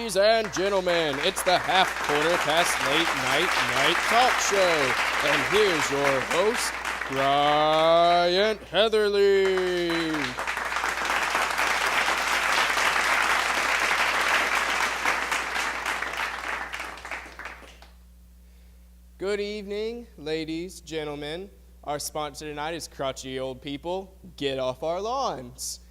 Ladies and gentlemen, it's the half-quarter past late night talk show. And here's your host, Bryant Heatherly. Good evening, ladies, gentlemen. Our sponsor tonight is Crotchety Old People. Get off our lawns.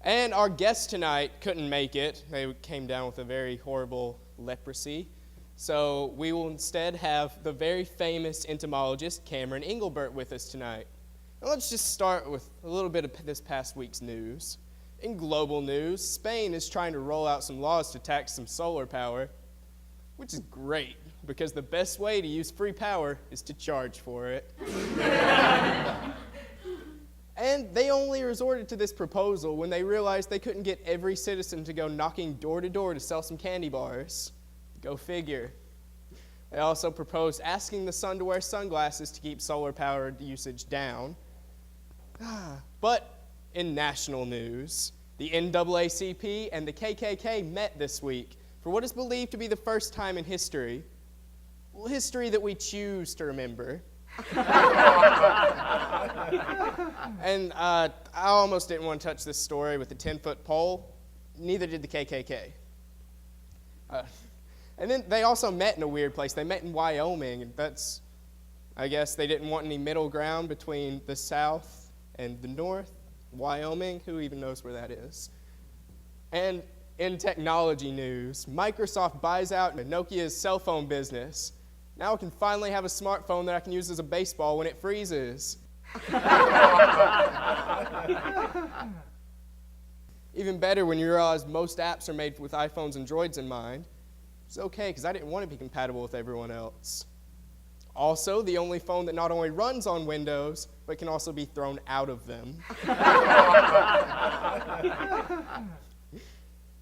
And our guest tonight couldn't make it. They came down with a very horrible leprosy. So we will instead have the very famous entomologist Cameron Englebert with us tonight. Now let's just start with a little bit of this past week's news. In global news, Spain is trying to roll out some laws to tax some solar power, which is great because the best way to use free power is to charge for it. And they only resorted to this proposal when they realized they couldn't get every citizen to go knocking door to door to sell some candy bars. Go figure. They also proposed asking the sun to wear sunglasses to keep solar power usage down. But in national news, the NAACP and the KKK met this week for what is believed to be the first time in history. Well, history that we choose to remember. And I almost didn't want to touch this story with a 10-foot pole. Neither did the KKK. And then they also met in a weird place. They met in Wyoming. And that's, I guess, they didn't want any middle ground between the South and the North. Wyoming, who even knows where that is? And in technology news, Microsoft buys out Nokia's cell phone business. Now I can finally have a smartphone that I can use as a baseball when it freezes. Even better when you realize most apps are made with iPhones and Droids in mind. It's okay, because I didn't want to be compatible with everyone else. Also, the only phone that not only runs on Windows, but can also be thrown out of them.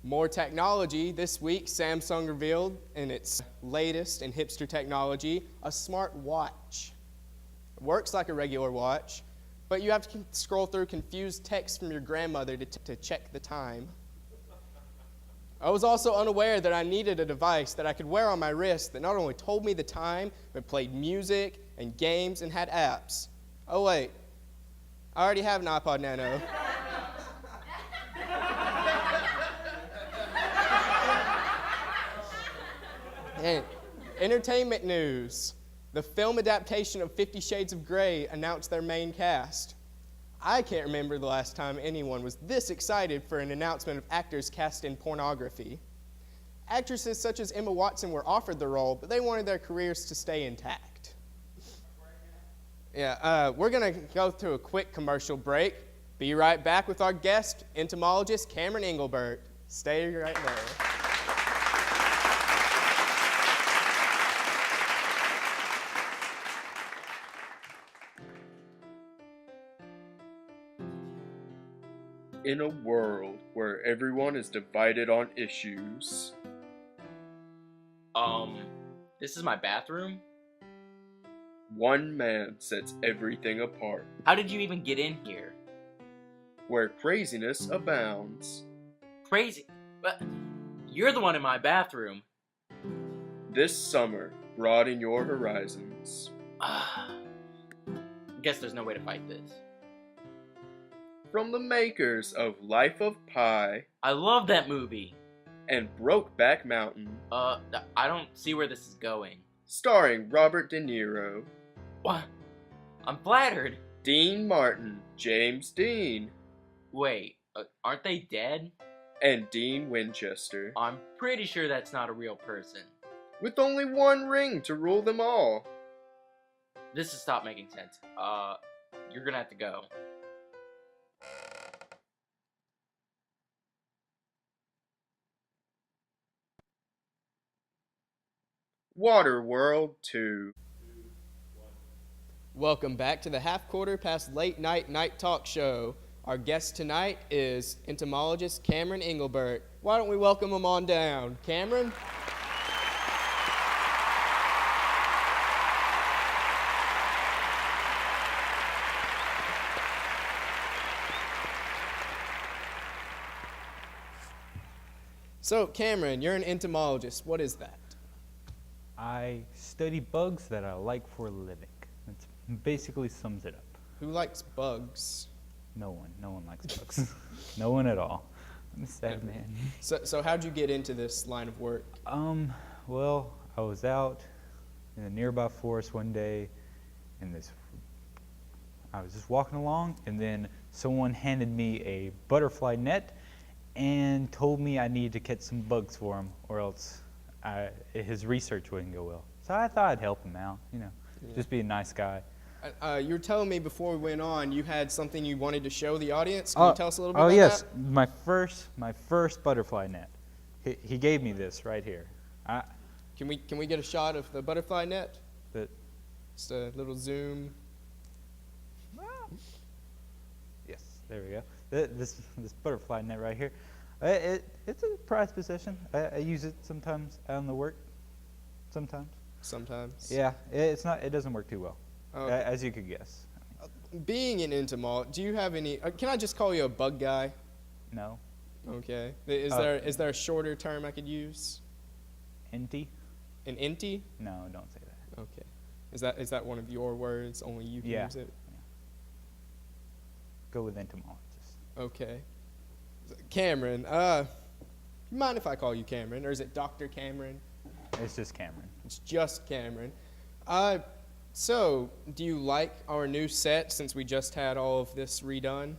More technology. This week, Samsung revealed in its latest in hipster technology, a smart watch. It works like a regular watch, but you have to scroll through confused text from your grandmother to check the time. I was also unaware that I needed a device that I could wear on my wrist that not only told me the time, but played music and games and had apps. Oh wait, I already have an iPod Nano. And entertainment news. The film adaptation of 50 Shades of Grey announced their main cast. I can't remember the last time anyone was this excited for an announcement of actors cast in pornography. Actresses such as Emma Watson were offered the role, but they wanted their careers to stay intact. We're going to go through a quick commercial break. Be right back with our guest, entomologist Cameron Englebert. Stay right there. In a world where everyone is divided on issues. This is my bathroom? One man sets everything apart. How did you even get in here? Where craziness abounds. Crazy? But you're the one in my bathroom. This summer, broaden your horizons. Guess there's no way to fight this. From the makers of Life of Pi I love that movie. and Brokeback Mountain, I don't see where this is going. starring Robert De Niro, What? I'm flattered. Dean Martin, James Dean, Wait, aren't they dead? and Dean Winchester, I'm pretty sure that's not a real person. with only one ring to rule them all. This has stopped making sense. You're gonna have to go. Waterworld 2. Welcome back to the half-quarter past late night talk show. Our guest tonight is entomologist Cameron Englebert. Why don't we welcome him on down? Cameron? So, Cameron, you're an entomologist. What is that? I study bugs that I like for a living. It basically sums it up. Who likes bugs? No one likes bugs. No one at all. I'm a sad man. So how'd you get into this line of work? Well, I was out in a nearby forest one day, and I was just walking along, and then someone handed me a butterfly net and told me I needed to catch some bugs for him, or else his research wouldn't go well. So I thought I'd help him out, just be a nice guy. You were telling me before we went on you had something you wanted to show the audience. Can you tell us a little bit about yes, that? my first butterfly net. He gave me this right here. Can we get a shot of the butterfly net? But Just a little zoom. yes, there we go. This butterfly net right here. It's a prized possession. I use it sometimes out on the work. Sometimes. Yeah, it doesn't work too well. Okay. As you could guess. Being an entomologist, do you have any? Can I just call you a bug guy? No. Okay. Is there a shorter term I could use? Enty? An inty? No, don't say that. Okay. Is that one of your words? Only you can use it? Yeah. Go with entomologist. Okay. Cameron, you mind if I call you Cameron, or is it Dr. Cameron? It's just Cameron. It's just Cameron. So, do you like our new set since we just had all of this redone?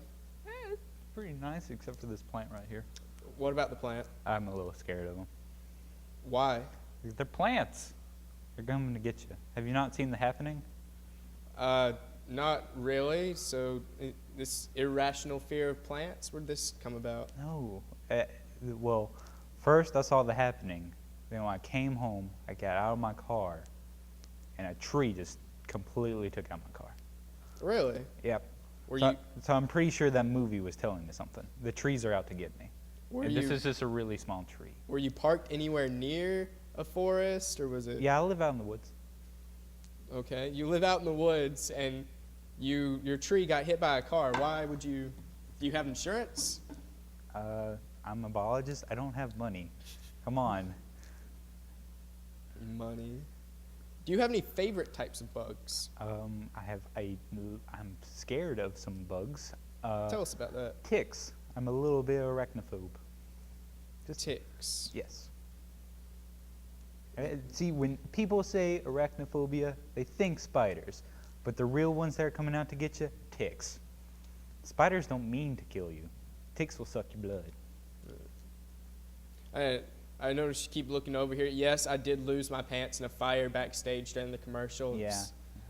It's pretty nice, except for this plant right here. What about the plant? I'm a little scared of them. Why? They're plants. They're coming to get you. Have you not seen The Happening? Not really. So, this irrational fear of plants, where'd this come about? No. Well, first I saw The Happening. Then when I came home, I got out of my car, and a tree just completely took out my car. Really? Yep. So I'm pretty sure that movie was telling me something. The trees are out to get me. This is just a really small tree. Were you parked anywhere near a forest, or was it? Yeah, I live out in the woods. Okay, you live out in the woods, and your tree got hit by a car. Why would you? Do you have insurance? I'm a biologist. I don't have money. Come on. Money. Do you have any favorite types of bugs? I'm scared of some bugs. Tell us about that. Ticks. I'm a little bit arachnophobe. Ticks. Yes. See, when people say arachnophobia, they think spiders, but the real ones that are coming out to get you, ticks. Spiders don't mean to kill you. Ticks will suck your blood. I noticed you keep looking over here. Yes, I did lose my pants in a fire backstage during the commercial. Yeah.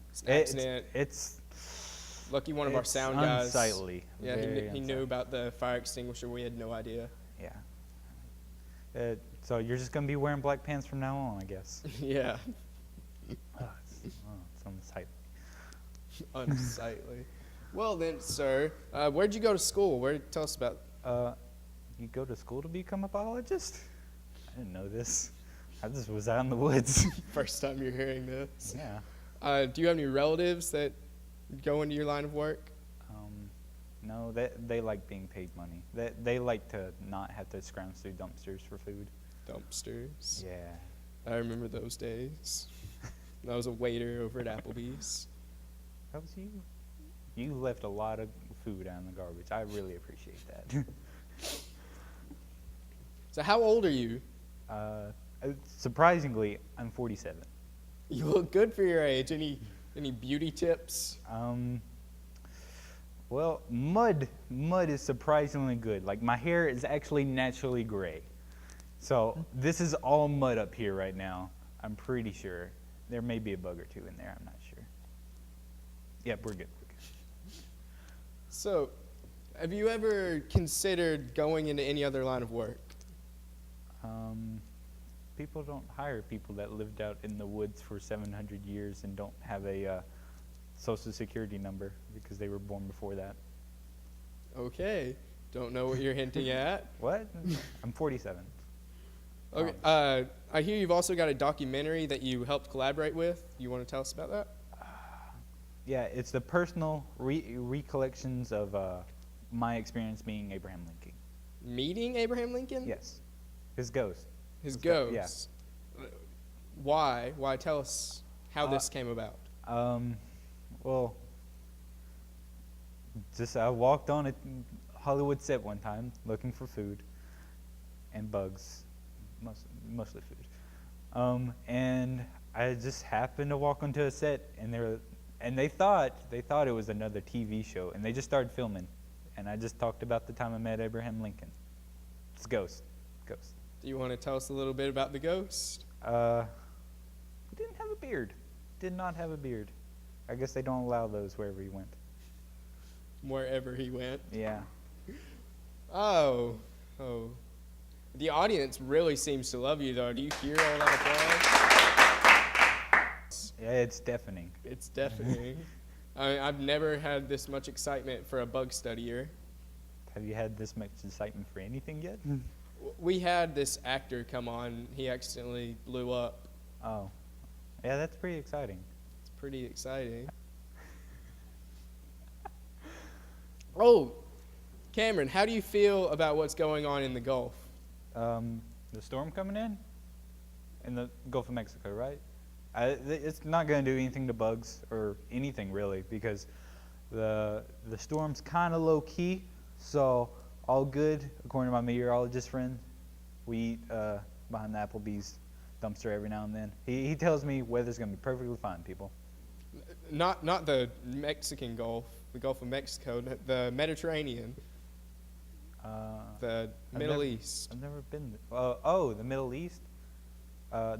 It's an accident. It's lucky one of our sound guys. Unsightly. Yeah, he knew about the fire extinguisher. We had no idea. Yeah. So you're just going to be wearing black pants from now on, I guess. Yeah. It's unsightly. Unsightly. Well then, sir, where'd you go to school? Tell us about. You go to school to become a biologist? I didn't know this. I just was out in the woods. First time you're hearing this. Yeah. Do you have any relatives that go into your line of work? No, they like being paid money. They like to not have to scrounge through dumpsters for food. Dumpsters? Yeah. I remember those days. I was a waiter over at Applebee's. That was you. You left a lot of food out in the garbage. I really appreciate that. So how old are you? Surprisingly, I'm 47. You look good for your age. Any beauty tips? Well, mud is surprisingly good. Like, my hair is actually naturally gray. So this is all mud up here right now. I'm pretty sure. There may be a bug or two in there. I'm not sure. Yep, we're good. So, have you ever considered going into any other line of work? People don't hire people that lived out in the woods for 700 years and don't have a social security number because they were born before that. Okay. Don't know what you're hinting at. What? I'm 47. Okay. I hear you've also got a documentary that you helped collaborate with. You want to tell us about that? Yeah, it's the personal recollections of my experience meeting Abraham Lincoln. Meeting Abraham Lincoln? Yes. His ghost. His Yeah. ghost. Why? Why? Tell us how this came about. Well, just I walked on a Hollywood set one time looking for food and bugs, mostly food. And I just happened to walk onto a set, and they thought it was another TV show, and they just started filming. And I just talked about the time I met Abraham Lincoln. It's Ghost. Do you want to tell us a little bit about the ghost? He didn't have a beard. Did not have a beard. I guess they don't allow those wherever he went. Wherever he went. Yeah. Oh. The audience really seems to love you, though. Do you hear all that applause? Yeah, it's deafening. It's deafening. I've never had this much excitement for a bug studier. Have you had this much excitement for anything yet? We had this actor come on. He accidentally blew up. Oh. Yeah, that's pretty exciting. It's pretty exciting. Oh, Cameron, how do you feel about what's going on in the Gulf? The storm coming in the Gulf of Mexico, right? It's not going to do anything to bugs or anything really, because the storm's kind of low key, so all good according to my meteorologist friend. We eat behind the Applebee's dumpster every now and then. He tells me weather's going to be perfectly fine, people. Not the Mexican Gulf, the Gulf of Mexico, the Mediterranean, the Middle East. I've never been there. Oh, the Middle East? I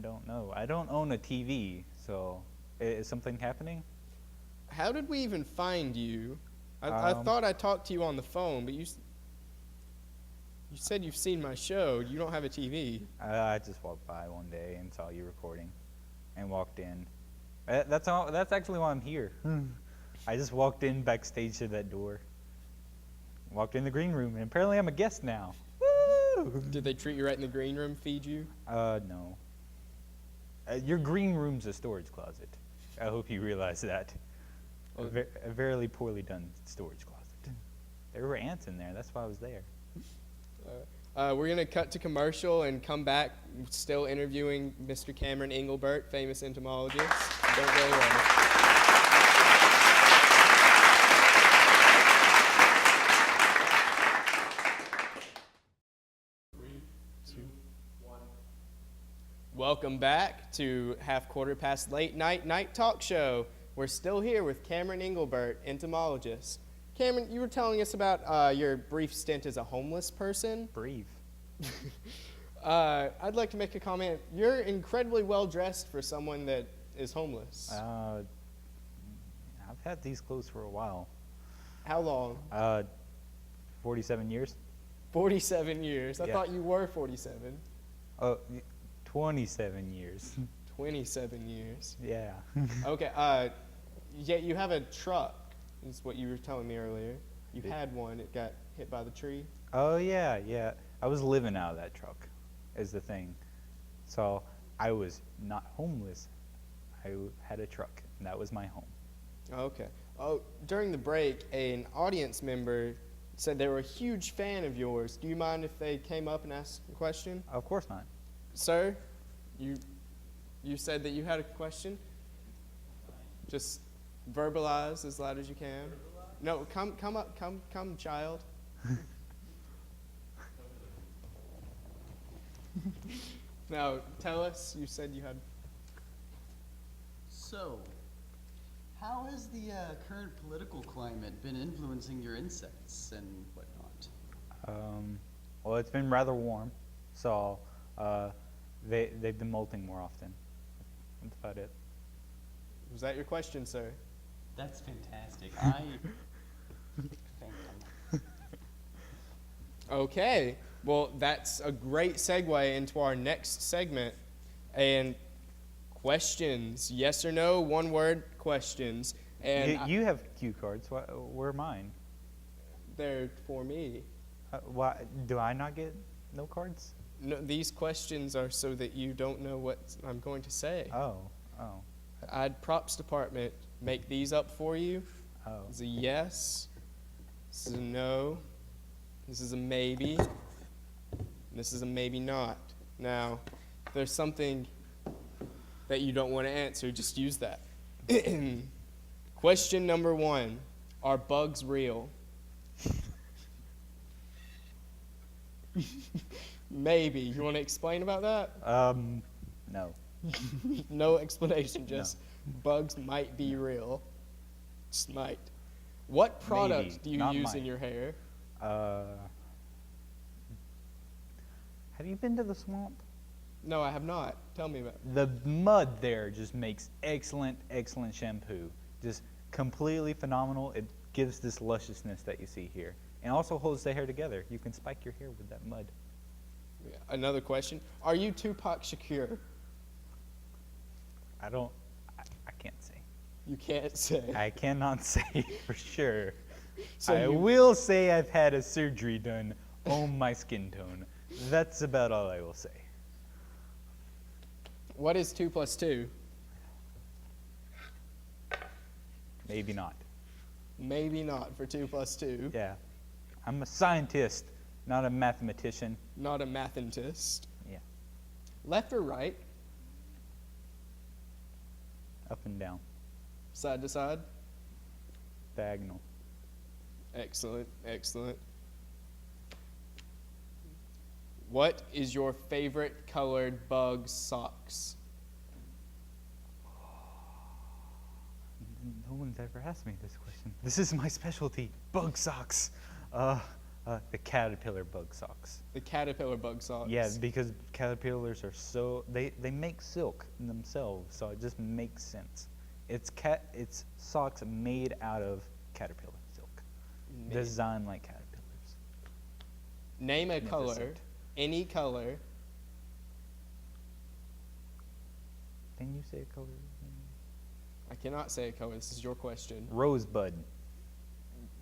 don't know. I don't own a TV, so is something happening? How did we even find you? I thought I talked to you on the phone, but you said you've seen my show. You don't have a TV. I just walked by one day and saw you recording and walked in. That's actually why I'm here. I just walked in backstage to that door. Walked in the green room, and apparently I'm a guest now. Woo! Did they treat you right in the green room, feed you? No. Your green room's a storage closet. I hope you realize that. A very poorly done storage closet. There were ants in there. That's why I was there. We're going to cut to commercial and come back, still interviewing Mr. Cameron Englebert, famous entomologist. Don't go away. Welcome back to Half Quarter Past Late Night Night Talk Show. We're still here with Cameron Englebert, entomologist. Cameron, you were telling us about your brief stint as a homeless person. Brief. I'd like to make a comment. You're incredibly well dressed for someone that is homeless. I've had these clothes for a while. How long? 47 years. 47 years. I Yeah. thought you were 47. 27 years. 27 years. Yeah. Okay. Yeah, you have a truck, is what you were telling me earlier. You had one. It got hit by the tree. Oh, yeah. I was living out of that truck, is the thing. So I was not homeless. I had a truck, and that was my home. Okay. Oh, during the break, an audience member said they were a huge fan of yours. Do you mind if they came up and asked a question? Of course not. Sir, you said that you had a question? Just verbalize as loud as you can. No, come up, come, child. Now, tell us, you said you had... So, how has the current political climate been influencing your insects and whatnot? Well, it's been rather warm, so they've been molting more often. That's about it. Was that your question, sir? That's fantastic. I thank them. Okay. Well, that's a great segue into our next segment. And questions. Yes or no, one word questions. And You have cue cards. Where are mine? they're for me. Why do I not get no cards? No, these questions are so that you don't know what I'm going to say. Oh. I'd props department make these up for you. Oh. This is a yes. This is a no. This is a maybe. This is a maybe not. Now, if there's something that you don't want to answer, just use that. Question number 1. Are bugs real? Maybe. You want to explain about that? No. No explanation, just bugs might be real. Just might. What product Maybe, do you not use in might. your hair? Have you been to the swamp? No, I have not. Tell me about it. The mud there just makes excellent, excellent shampoo. Just completely phenomenal. It gives this lusciousness that you see here. And also holds the hair together. You can spike your hair with that mud. Yeah. Another question. Are you Tupac Shakur? I can't say. You can't say. I cannot say for sure. So I you- will say I've had a surgery done on my skin tone. That's about all I will say. What is 2 plus 2? Maybe not. Maybe not for 2 plus 2. Yeah. I'm a scientist, not a mathematician. Not a mathematist. Yeah. Left or right? Up and down. Side to side? Diagonal. Excellent, excellent. What is your favorite colored bug socks? No one's ever asked me this question. This is my specialty, bug socks. The caterpillar bug socks. The caterpillar bug socks. Yeah, because caterpillars are so, they make silk themselves, so it just makes sense. It's socks made out of caterpillar silk, designed like caterpillars. Name a color, Magnificent. any color. Can you say a color? I cannot say a color. This is your question. Rosebud.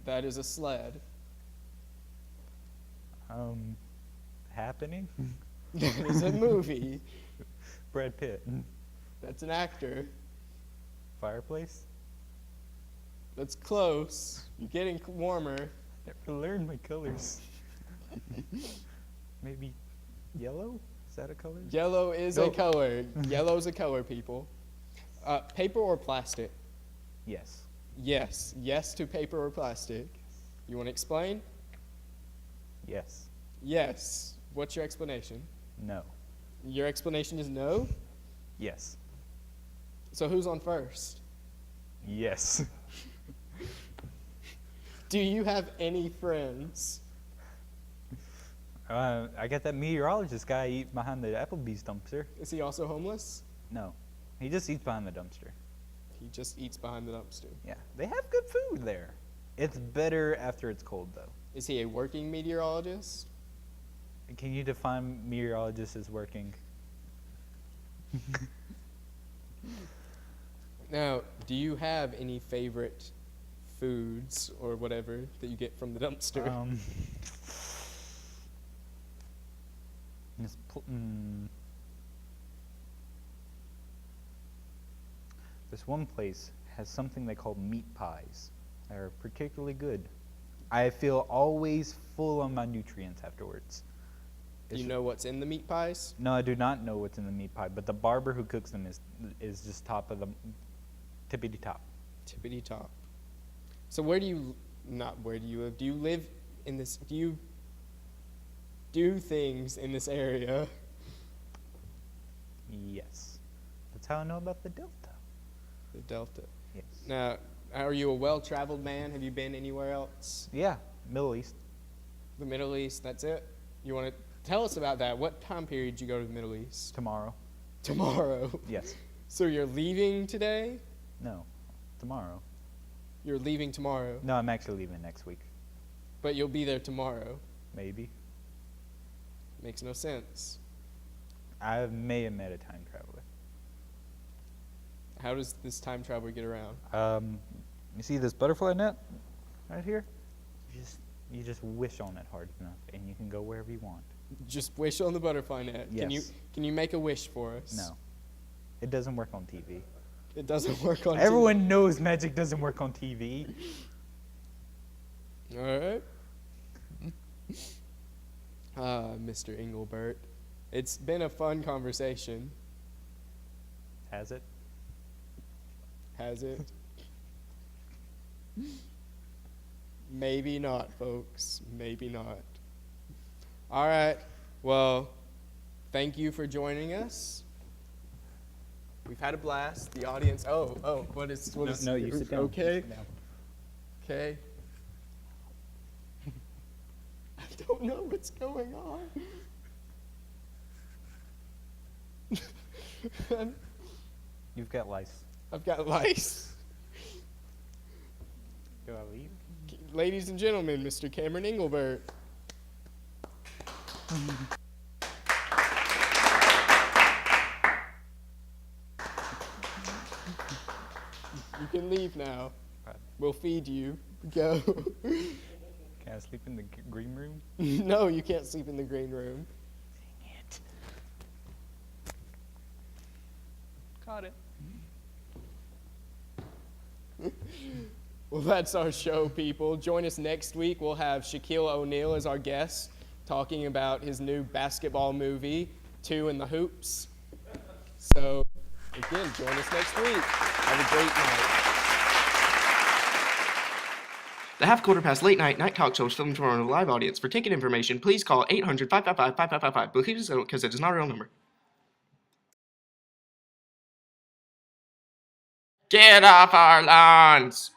That is a sled. Happening? That is a movie. Brad Pitt. That's an actor. Fireplace? That's close. You're getting warmer. Never learned my colors. Maybe yellow? Is that a color? Yellow is Go. a color. Yellow's a color, people. Paper or plastic? Yes. Yes. Yes to paper or plastic. You want to explain? Yes. Yes. What's your explanation? No. Your explanation is no? Yes. So who's on first? Yes. Do you have any friends? I got that meteorologist guy eats behind the Applebee's dumpster. Is he also homeless? No. He just eats behind the dumpster. He just eats behind the dumpster. Yeah. They have good food there. It's better after it's cold, though. Is he a working meteorologist? Can you define meteorologist as working? Now, do you have any favorite foods or whatever that you get from the dumpster? This one place has something they call meat pies. They're particularly good. I feel always full on my nutrients afterwards. Do you know what's in the meat pies? No, I do not know what's in the meat pie, but the barber who cooks them is just top of the tippity top. Tippity top. So where do you, not where do you live? Do you live in this, do you do things in this area? Yes. That's how I know about the Delta. The Delta. Yes. Now, are you a well-traveled man? Have you been anywhere else? Yeah, Middle East. The Middle East, that's it? You want to tell us about that? What time period did you go to the Middle East? Tomorrow. Tomorrow. Yes. So you're leaving today? No. Tomorrow. You're leaving tomorrow, No, I'm actually leaving next week. but you'll be there tomorrow. Maybe. Makes no sense. I may have met a time traveler. How does this time traveler get around? You see this butterfly net right here? You just wish on it hard enough, and you can go wherever you want. Just wish on the butterfly net. Yes. Can you make a wish for us? No, it doesn't work on TV. It doesn't work on Everyone knows magic doesn't work on TV. TV. All right. Mr. Englebert. It's been a fun conversation. Has it? Has it? Maybe not, folks. Maybe not. All right. Well, thank you for joining us. We've had a blast. The audience. Oh, what is? No, you sit down. Okay. You sit down. Okay. I don't know what's going on. You've got lice. I've got lice. Do I leave? Ladies and gentlemen, Mr. Cameron Englebert. You can leave now. We'll feed you. Go. Can I sleep in the green room? No, you can't sleep in the green room. Dang it. Got it. Well, that's our show, people. Join us next week. We'll have Shaquille O'Neal as our guest, talking about his new basketball movie, Two in the Hoops. So, again, join us next week. Have a great night. The Half Quarter Past Late Night Talk Show is filmed for a live audience. For ticket information, please call 800-555-5555. But please don't, because it is not a real number. Get off our lawns!